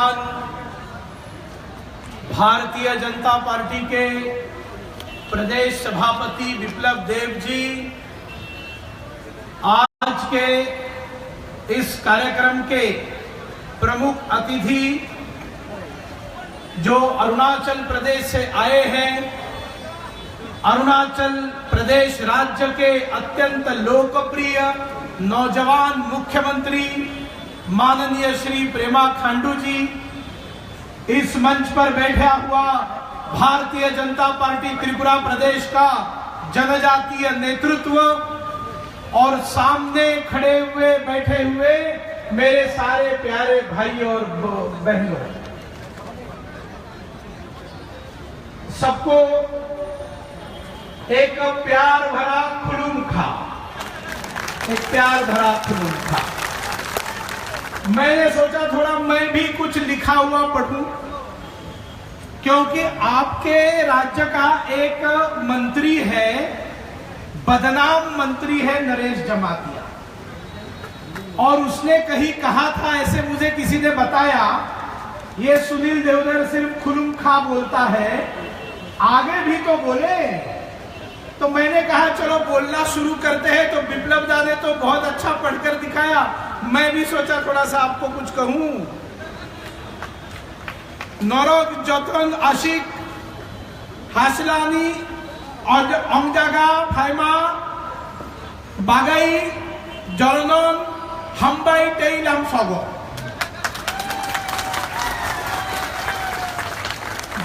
मेहमान भारतीय जनता पार्टी के प्रदेश सभापति विप्लव देव जी, आज के इस कार्यक्रम के प्रमुख अतिथि जो अरुणाचल प्रदेश से आए हैं, अरुणाचल प्रदेश राज्य के अत्यंत लोकप्रिय नौजवान मुख्यमंत्री माननीय श्री पेमा खांडू जी, इस मंच पर बैठा हुआ भारतीय जनता पार्टी त्रिपुरा प्रदेश का जनजातीय नेतृत्व और सामने खड़े हुए बैठे हुए मेरे सारे प्यारे भाई और बहनों, सबको एक प्यार भरा खुलूम खा, एक प्यार भरा खुलूम खा। मैंने सोचा थोड़ा मैं भी कुछ लिखा हुआ पढ़ूं, क्योंकि आपके राज्य का एक मंत्री है, बदनाम मंत्री है, नरेश जमातिया, और उसने कहीं कहा था, ऐसे मुझे किसी ने बताया, ये सुनील देवधर सिर्फ खुलूम खा बोलता है, आगे भी तो बोले। तो मैंने कहा चलो बोलना शुरू करते हैं। तो विप्लव दा ने तो बहुत अच्छा पढ़कर दिखाया, मैं भी सोचा थोड़ा सा आपको कुछ कहूं। नौरोग जतन आशिक हासलानी और अंगजागा फाइमा बागाई जलनन हमबाई टेइलाम सबो,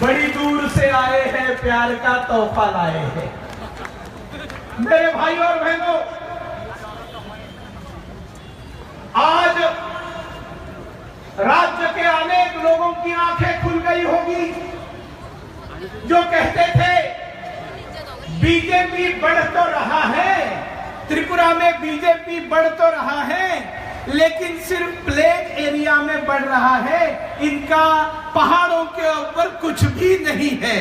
बड़ी दूर से आए हैं, प्यार का तोहफा लाए हैं। मेरे भाई और बहनों, आज राज्य के अनेक लोगों की आंखें खुल गई होगी, जो कहते थे बीजेपी बढ़ तो रहा है, त्रिपुरा में बीजेपी बढ़ तो रहा है, लेकिन सिर्फ प्लेन एरिया में बढ़ रहा है, इनका पहाड़ों के ऊपर कुछ भी नहीं है।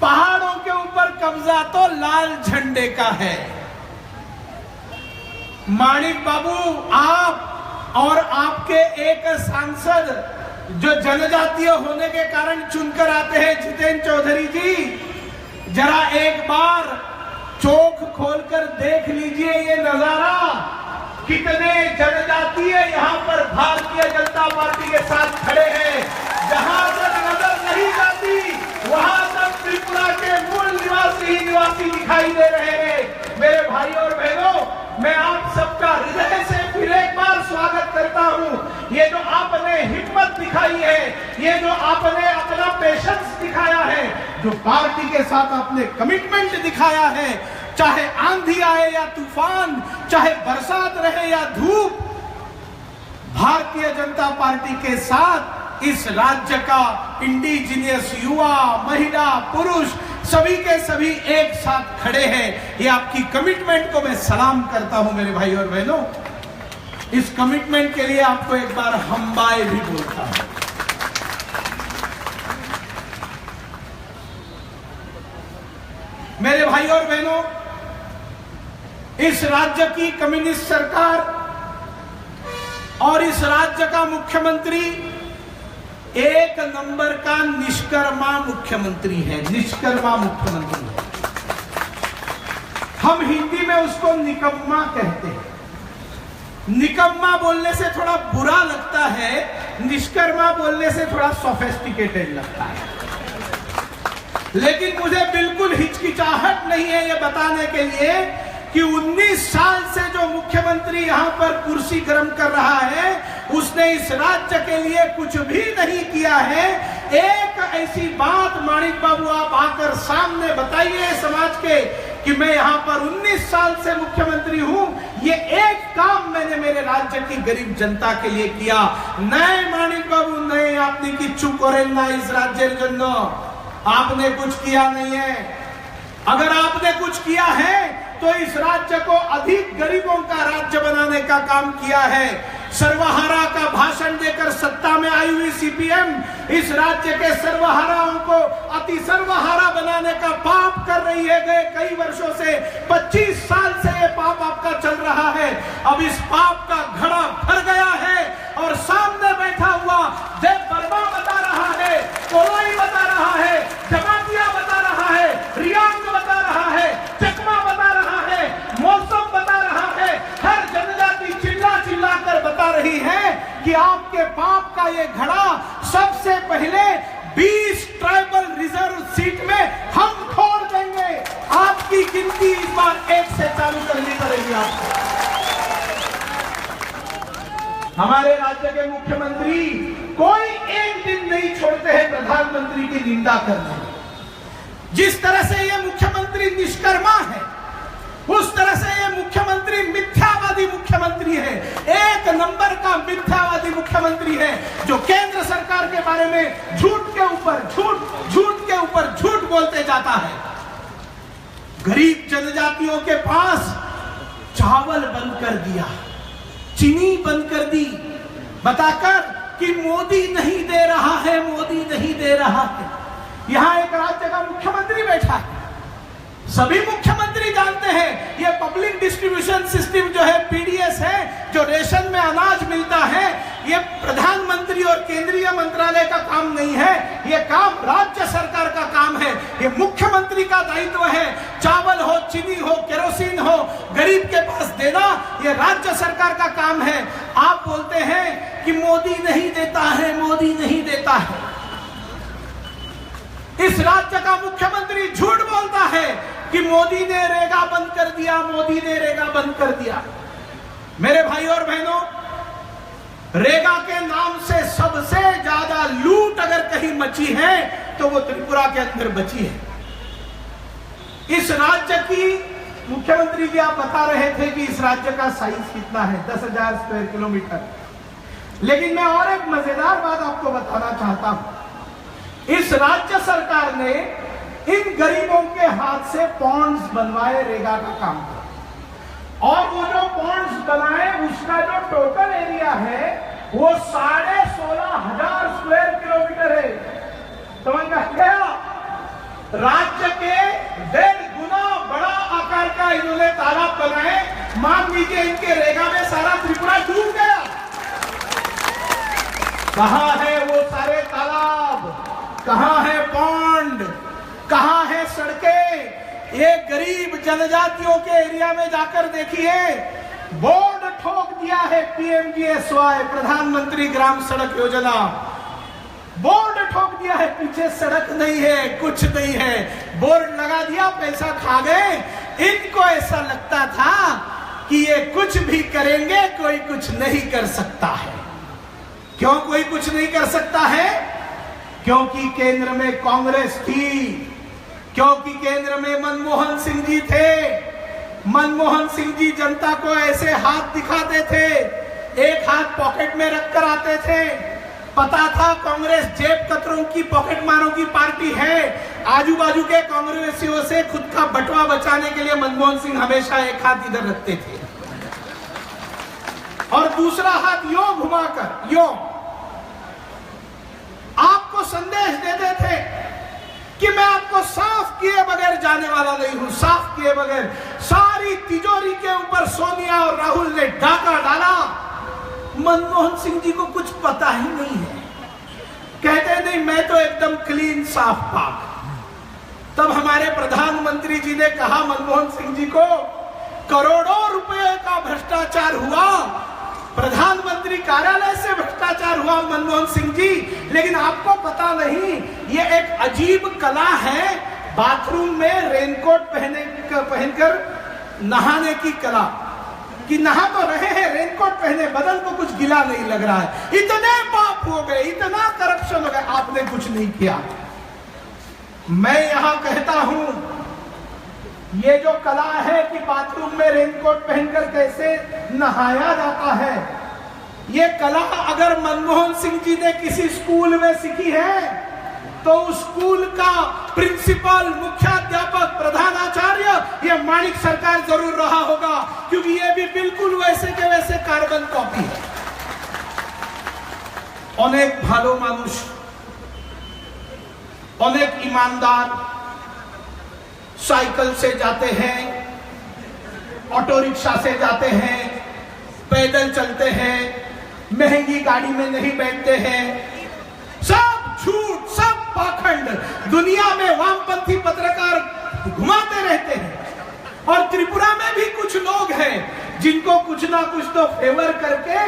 पहाड़ों के ऊपर कब्जा तो लाल झंडे का है। माणिक बाबू, आप और आपके एक सांसद जो जनजातीय होने के कारण चुनकर आते हैं, जितेंद्र चौधरी जी, जरा एक बार चोख खोलकर देख लीजिए ये नजारा, कितने जनजातीय यहाँ पर भारतीय जनता पार्टी के साथ खड़े हैं। जहां तक नजर नहीं जाती वहां तक त्रिपुरा के मूल निवासी ही निवासी दिखाई दे रहे हैं। मेरे भाई और बहनों, मैं आप सबका हृदय से फिर एक बार स्वागत करता हूं। ये जो आपने हिम्मत दिखाई है, ये जो आपने अपना पेशेंस दिखाया है, जो पार्टी के साथ आपने कमिटमेंट दिखाया है, चाहे आंधी आए या तूफान, चाहे बरसात रहे या धूप, भारतीय जनता पार्टी के साथ इस राज्य का इंडिजिनियस युवा, महिला, पुरुष सभी के सभी एक साथ खड़े हैं। ये आपकी कमिटमेंट को मैं सलाम करता हूं मेरे भाई और बहनों। इस कमिटमेंट के लिए आपको एक बार हमबाई भी बोलता हूं। मेरे भाई और बहनों, इस राज्य की कम्युनिस्ट सरकार और इस राज्य का मुख्यमंत्री एक नंबर का निष्कर्मा मुख्यमंत्री है, निष्कर्मा मुख्यमंत्री है। हम हिंदी में उसको निकम्मा कहते हैं। निकम्मा बोलने से थोड़ा बुरा लगता है, निष्कर्मा बोलने से थोड़ा सोफिस्टिकेटेड लगता है। लेकिन मुझे बिल्कुल हिचकिचाहट नहीं है ये बताने के लिए कि 19 साल से जो मुख्यमंत्री यहाँ पर कुर्सी गर्म कर रहा है, उसने इस राज्य के लिए कुछ भी नहीं किया है। एक ऐसी बात माणिक बाबू आप आकर सामने बताइए समाज के कि मैं यहाँ पर 19 साल से मुख्यमंत्री हूँ, ये एक काम मैंने मेरे राज्य की गरीब जनता के लिए किया। नए माणिक बाबू नए आपने किच्छु करेंगे इस राज्य के जन्नो, आपने कुछ किया नहीं है। अगर आपने कुछ किया है तो इस राज्य को अधिक गरीबों का राज्य बनाने का काम किया है। सर्वहारा का भाषण देकर सत्ता में आई हुई सीपीएम इस राज्य के सर्वहाराओं को अति सर्वहारा बनाने का पाप कर रही है। गए कई वर्षों से 25 साल से ये पाप आपका चल रहा है। अब इस पाप का घड़ा भर गया है और सामने बैठा हुआ पाप का ये घड़ा सबसे पहले 20 ट्राइबल रिजर्व सीट में हम फोड़ देंगे। आपकी गिनती इस बार 1 से चालू करनी पड़ेगी आपको। हमारे राज्य के मुख्यमंत्री कोई एक दिन नहीं छोड़ते हैं प्रधानमंत्री की निंदा करने। जिस तरह से ये मुख्यमंत्री निष्कर्मा है, उस तरह से ये मुख्यमंत्री मिथ्यावादी मुख्यमंत्री है। 1 नंबर का मिथ्यावादी मुख्यमंत्री है, जो केंद्र सरकार के बारे में झूठ के ऊपर झूठ, झूठ के ऊपर झूठ बोलते जाता है। गरीब जनजातियों के पास चावल बंद कर दिया, चीनी बंद कर दी, बताकर कि मोदी नहीं दे रहा है, मोदी नहीं दे रहा है। यहां एक राज्य का मुख्यमंत्री बैठा है। सभी मुख्यमंत्री जानते हैं ये पब्लिक डिस्ट्रीब्यूशन सिस्टम जो है, पीडीएस है, जो रेशन में अनाज मिलता है, ये प्रधानमंत्री और केंद्रीय मंत्रालय का काम नहीं है। ये काम राज्य सरकार का काम है। ये मुख्यमंत्री का दायित्व है। चावल हो, चीनी हो, केरोसिन हो, गरीब के पास देना ये राज्य सरकार का काम है। आप बोलते हैं कि मोदी नहीं देता है, मोदी नहीं देता है। इस राज्य का मुख्यमंत्री झूठ बोलता है कि मोदी ने रेगा बंद कर दिया, मोदी ने रेगा बंद कर दिया। मेरे भाई और बहनों, रेगा के नाम से सबसे ज्यादा लूट अगर कहीं मची है तो वो त्रिपुरा के अंदर बची है। इस राज्य की मुख्यमंत्री जी आप बता रहे थे कि इस राज्य का साइज कितना है, 10,000 स्क्वायर किलोमीटर। लेकिन मैं और एक मजेदार बात आपको बताना चाहता हूं। इस राज्य सरकार ने इन गरीबों के हाथ से पॉन्ड्स बनवाए, रेगा का काम किया, और वो जो पॉन्ड्स बनाए उसका जो टोटल एरिया है वो 16,500 स्क्वायर किलोमीटर है। समझ में गया? राज्य के 1.5 गुना बड़ा आकार का इन्होंने तालाब बनाए। मान लीजिए इनके रेगा में सारा त्रिपुरा डूब गया। कहां है वो सारे तालाब, कहां है पॉन्ड, कहां है सड़कें? ये गरीब जनजातियों के एरिया में जाकर देखिए, बोर्ड ठोक दिया है पीएमजीएसवाई, प्रधानमंत्री ग्राम सड़क योजना। बोर्ड ठोक दिया है, पीछे सड़क नहीं है, कुछ नहीं है, बोर्ड लगा दिया, पैसा खा गए। इनको ऐसा लगता था कि ये कुछ भी करेंगे, कोई कुछ नहीं कर सकता है। क्यों कोई कुछ नहीं कर सकता है? क्योंकि केंद्र में कांग्रेस थी, क्योंकि केंद्र में मनमोहन सिंह जी थे। मनमोहन सिंह जी जनता को ऐसे हाथ दिखाते थे, एक हाथ पॉकेट में रखकर आते थे। पता था कांग्रेस जेब कतरों की, पॉकेट मारों की पार्टी है। आजू बाजू के कांग्रेसियों से खुद का बटवा बचाने के लिए मनमोहन सिंह हमेशा एक हाथ इधर रखते थे और दूसरा हाथ यो घुमाकर यो आपको संदेश देते थे कि मैं आपको साफ किए बगैर जाने वाला नहीं हूं। साफ किए बगैर सारी तिजोरी के ऊपर सोनिया और राहुल ने डाका डाला। मनमोहन सिंह जी को कुछ पता ही नहीं है, कहते नहीं मैं तो एकदम क्लीन साफ पाक। तब हमारे प्रधानमंत्री जी ने कहा मनमोहन सिंह जी को, करोड़ों रुपए का भ्रष्टाचार हुआ, प्रधानमंत्री कार्यालय से भ्रष्टाचार हुआ मनमोहन सिंह जी, लेकिन आपको पता नहीं ये एक अजीब कला है, बाथरूम में रेनकोट पहनकर नहाने की कला, कि नहा तो रहे हैं, रेनकोट पहने, बदन को कुछ गिला नहीं लग रहा है। इतने पाप हो गए, इतना करप्शन हो गया, आपने कुछ नहीं किया। मैं यहां कहता हूं, ये जो कला है कि बाथरूम में रेनकोट पहनकर कैसे नहाया जाता है, ये कला अगर मनमोहन सिंह जी ने किसी स्कूल में सीखी है तो उस स्कूल का प्रिंसिपल, मुख्याध्यापक, प्रधानाचार्य ये माणिक सरकार जरूर रहा होगा, क्योंकि ये भी बिल्कुल वैसे के वैसे कार्बन कॉपी है। अनेक भालो मानुष, अनेक ईमानदार साइकिल से जाते हैं, ऑटो रिक्शा से जाते हैं, पैदल चलते हैं, महंगी गाड़ी में नहीं बैठते हैं। सब झूठ, सब पाखंड दुनिया में वामपंथी पत्रकार घुमाते रहते हैं। और त्रिपुरा में भी कुछ लोग हैं जिनको कुछ ना कुछ तो फेवर करके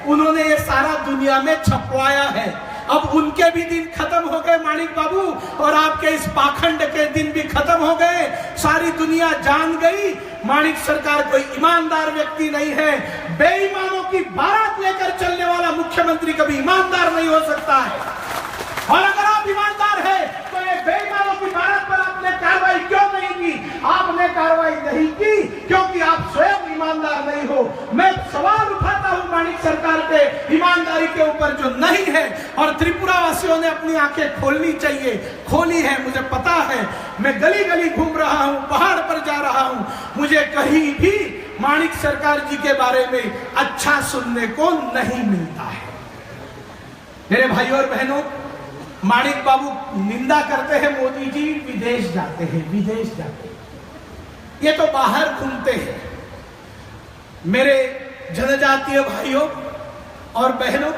उन्होंने ये सारा दुनिया में छपवाया है। अब उनके भी दिन खत्म हो गए माणिक बाबू, और आपके इस पाखंड के दिन भी खत्म हो गए। सारी दुनिया जान गई माणिक सरकार कोई ईमानदार व्यक्ति नहीं है। बेईमानों की बारात लेकर चलने वाला मुख्यमंत्री कभी ईमानदार नहीं हो सकता है। और अगर आप ईमानदार है तो ये बेईमानों की बारात पर आपने कार्रवाई क्यों नहीं की? आपने कार्रवाई नहीं की क्योंकि आप स्वयं ईमानदार नहीं हो। मैं सवाल उठाता हूं माणिक सरकार के ईमानदारी के ऊपर जो नहीं है, और त्रिपुरा वासियों ने अपनी आंखें खोलनी चाहिए, खोली है। मुझे पता है, मैं गली गली घूम रहा हूं, पहाड़ पर जा रहा हूं, मुझे कहीं भी माणिक सरकार जी के बारे में अच्छा सुनने को नहीं मिलता है। मेरे भाइयों और बहनों, माणिक बाबू निंदा करते हैं मोदी जी विदेश जाते हैं, विदेश जाते हैं, ये तो बाहर घूमते हैं। मेरे जनजातीय भाइयों और बहनों,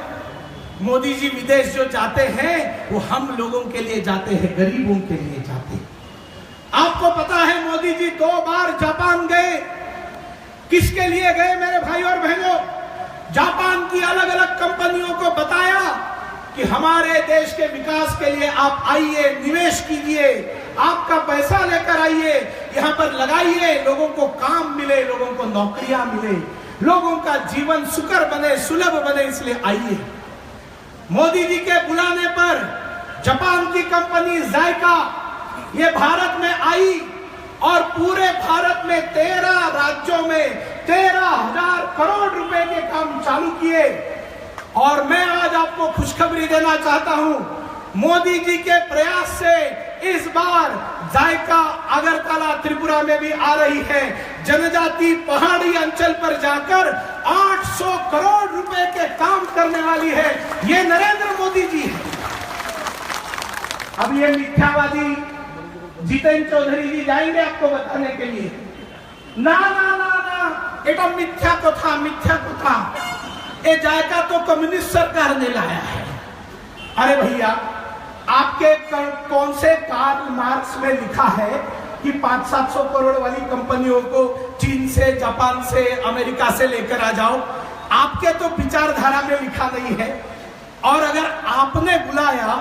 मोदी जी विदेश जो जाते हैं वो हम लोगों के लिए जाते हैं, गरीबों के लिए जाते हैं। आपको पता है मोदी जी 2 बार जापान गए। किसके लिए गए मेरे भाई और बहनों? जापान की अलग अलग कंपनियों को बताया कि हमारे देश के विकास के लिए आप आइए, निवेश कीजिए, आपका पैसा लेकर आइए, यहां पर लगाइए, लोगों को काम मिले, लोगों को नौकरियां मिले, लोगों का जीवन सुकर बने, सुलभ बने, इसलिए आइए। मोदी जी के बुलाने पर जापान की कंपनी जायका ये भारत में आई और पूरे भारत में 13 राज्यों में 13,000 करोड़ रुपए के काम चालू किए। और मैं आज आपको खुशखबरी देना चाहता हूं, मोदी जी के प्रयास से इस बार जायका अगरतला त्रिपुरा में भी आ रही है। जनजाति पहाड़ी अंचल पर जाकर 800 करोड़ रुपए के काम करने वाली है। ये नरेंद्र मोदी जी है। अब ये मिथ्यावादी जितेंद्र चौधरी जी जाएंगे आपको बताने के लिए, ना ना ना ना, एटा मिथ्या को था, मिथ्या को था, ये जायका तो कम्युनिस्ट सरकार ने लाया है। अरे भैया, आपके कौन से कार्ल मार्क्स में लिखा है कि 500-700 करोड़ वाली कंपनियों को चीन से, जापान से, अमेरिका से लेकर आ जाओ? आपके तो विचारधारा में लिखा नहीं है। और अगर आपने बुलाया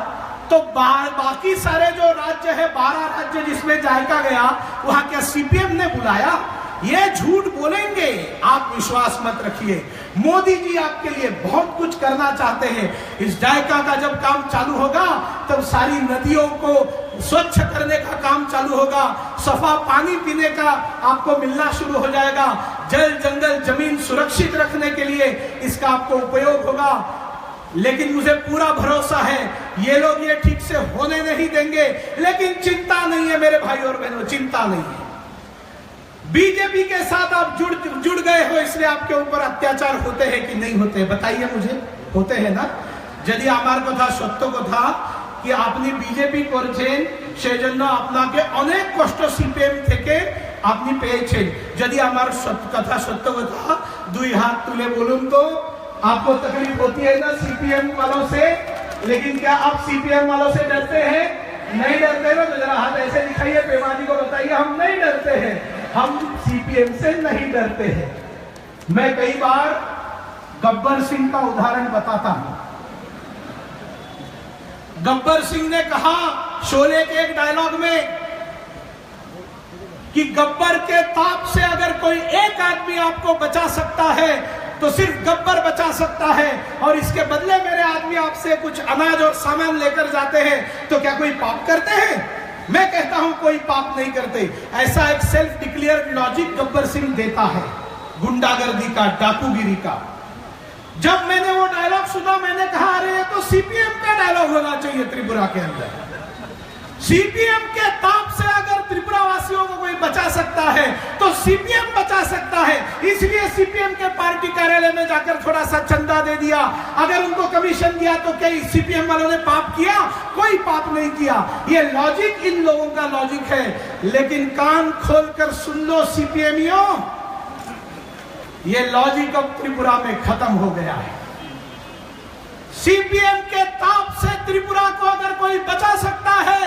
तो बाकी सारे जो राज्य है, 12 राज्य जिसमें जायका गया, वहां क्या सीपीएम ने बुलाया? ये झूठ बोलेंगे, आप विश्वास मत रखिए। मोदी जी आपके लिए बहुत कुछ करना चाहते हैं। इस जायका का जब काम चालू होगा तब सारी नदियों को स्वच्छ करने का काम चालू होगा, सफा पानी पीने का आपको मिलना शुरू हो जाएगा, जल जंगल जमीन सुरक्षित रखने के लिए इसका आपको उपयोग होगा। लेकिन मुझे पूरा भरोसा है ये लोग ये ठीक से होने नहीं देंगे। लेकिन चिंता नहीं है मेरे भाई और बहनों, चिंता नहीं है। बीजेपी के साथ आप जुड़ गए हो, इसलिए आपके ऊपर अत्याचार होते हैं कि नहीं होते? बताइए मुझे, होते हैं ना? यदि हमारे कथा सत्य कथा कि आपनी बीजेपी করছেন সেজন্য আপনাকে অনেক কষ্ট সিপিএম থেকে আপনি পেয়েছেন। यदि हमार कथा सत्य कथा, 2 हाथ तुले बोलूं तो आपको तकलीफ होती है ना सीपीएम वालों से? लेकिन क्या आप सीपीएम वालों से डरते हैं? नहीं डरते ना? तो जरा हाथ ऐसे दिखाइए, पेमा जी को बताइए हम नहीं डरते हैं, हम सीपीएम से नहीं डरते हैं। मैं कई बार गब्बर सिंह का उदाहरण बताता हूं। गब्बर सिंह ने कहा शोले के एक डायलॉग में कि गब्बर के ताप से अगर कोई एक आदमी आपको बचा सकता है तो सिर्फ गब्बर बचा सकता है, और इसके बदले मेरे आदमी आपसे कुछ अनाज और सामान लेकर जाते हैं, तो क्या कोई पाप करते हैं? मैं कहता हूं कोई पाप नहीं करते। ऐसा एक self declared logic Gabbar Singh देता है गुंडागर्दी का, डाकूगिरी का। जब मैंने वो डायलॉग सुना, मैंने कहा अरे ये तो सीपीएम का डायलॉग होना चाहिए त्रिपुरा के अंदर। सीपीएम के ताप से अगर त्रिपुरा वासियों को कोई बचा सकता है तो सीपीएम बचा सकता है। इसलिए सीपीएम के पार्टी कार्यालय में जाकर थोड़ा सा चंदा दे दिया। अगर उनको कमीशन दिया तो क्या सीपीएम वालों ने पाप किया? कोई पाप नहीं किया। ये लॉजिक इन लोगों का लॉजिक है। लेकिन कान खोलकर सुन लो सीपीएमियों, ये लॉजिक अब त्रिपुरा में खत्म हो गया है। सीपीएम के ताप से त्रिपुरा को अगर कोई बचा सकता है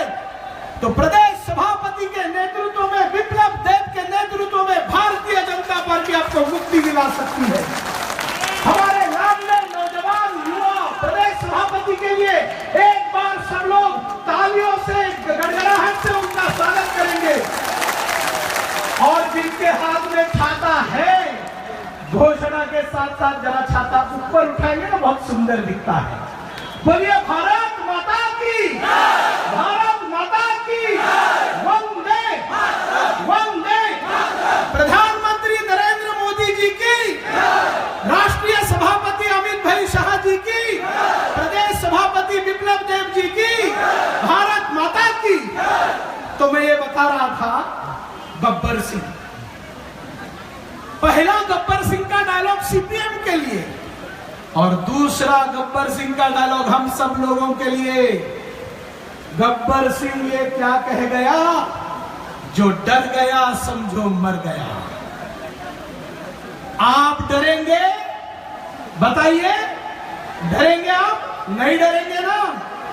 तो प्रदेश सभापति के नेतृत्व में, विप्लव देव के नेतृत्व में भारतीय जनता पार्टी आपको मुक्ति दिला सकती है। हमारे लाडले जी के लिए एक बार सब लोग तालियों से, गड़गड़ाहट से उनका स्वागत करेंगे। और जिनके हाथ में छाता है, घोषणा के साथ साथ जरा छाता ऊपर उठाएंगे ना, बहुत सुंदर दिखता है। बोलिए भारत माता की, भारत माता की, वंदे वंदे। प्रधानमंत्री नरेंद्र मोदी जी की, राष्ट्रीय सभापति अमित भाई शाह जी की, प्रदेश सभापति विप्लव देव जी की, भारत माता की। तो मैं ये बता रहा था गब्बर सिंह, पहला गब्बर सिंह का डायलॉग सीपीएम के लिए और दूसरा गब्बर सिंह का डायलॉग हम सब लोगों के लिए। गब्बर सिंह ये क्या कह गया, जो डर गया समझो मर गया। आप डरेंगे? बताइए, डरेंगे आप? नहीं डरेंगे ना।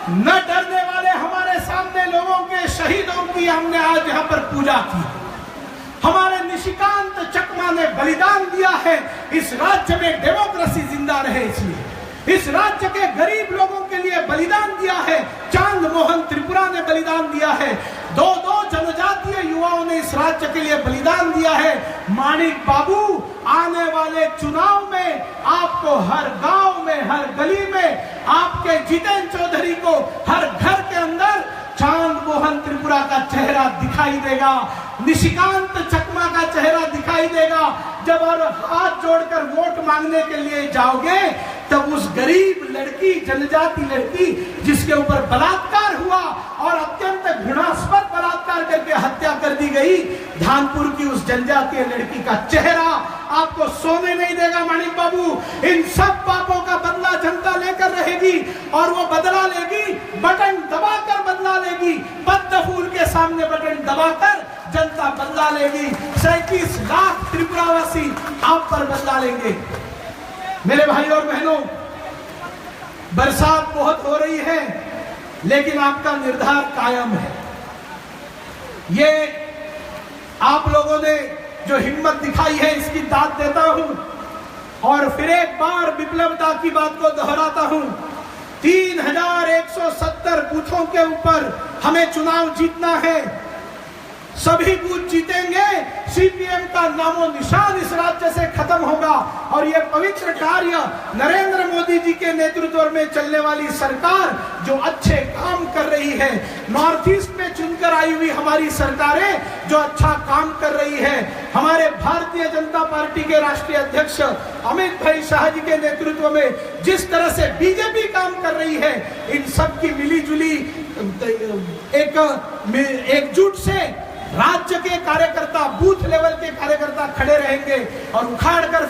न डरने वाले हमारे सामने लोगों के शहीदों की हमने आज यहां पर पूजा की। हमारे निशिकांत चकमा ने बलिदान दिया है इस राज्य में डेमोक्रेसी जिंदा रहे इसलिए। इस राज्य के गरीब लोगों के लिए बलिदान दिया है। चांद मोहन त्रिपुरा ने बलिदान दिया है। दो जनजातीय युवाओं ने इस राज्य के लिए बलिदान दिया है। माणिक बाबू, आने वाले चुनाव में आपको हर गांव में, हर गली में आपके जितेंद्र चौधरी को हर घर के अंदर चांद मोहन त्रिपुरा का चेहरा दिखाई देगा, निशिकांत चकमा का चेहरा दिखाई देगा। जब और हाथ जोड़कर वोट मांगने के लिए जाओगे तब उस गरीब लड़की, जनजाति लड़की जिसके ऊपर बलात्कार हुआ और अत्यंत घृणास्पद बलात्कार करके हत्या कर दी गई, धानपुर की उस जनजातीय लड़की का चेहरा आपको सोने नहीं देगा। माणिक बाबू, इन सब पापों का बदला जनता लेकर रहेगी और वो बदला लेगी, बटन दबाकर बदला लेगी। पद्म फूल के सामने बटन दबाकर जनता बदला लेगी। 37 लाख त्रिपुरावासी आप पर बदला लेंगे। मेरे भाई और बहनों, बरसात बहुत हो रही है लेकिन आपका निर्धार कायम है। ये आप लोगों ने जो हिम्मत दिखाई है इसकी दाद देता हूं और फिर एक बार विप्लवता की बात को दोहराता हूं। 3170 बूथों के ऊपर हमें चुनाव जीतना है। सभी बूथ जीतेंगे, सीपीएम का नामो निशान इस राज्य से खत्म होगा और ये पवित्र कार्य नरेंद्र मोदी जी के नेतृत्व में चलने वाली सरकार जो अच्छे काम कर रही है, नॉर्थ ईस्ट में चुनकर आई हुई हमारी सरकारें जो अच्छा काम कर रही है, हमारे भारतीय जनता पार्टी के राष्ट्रीय अध्यक्ष अमित भाई शाह जी के नेतृत्व में जिस तरह से बीजेपी काम कर रही है, इन सब की मिलीजुली एकजुट से राज्य के कार्यकर्ता, बूथ लेवल के कार्यकर्ता खड़े रहेंगे और उखाड़ कर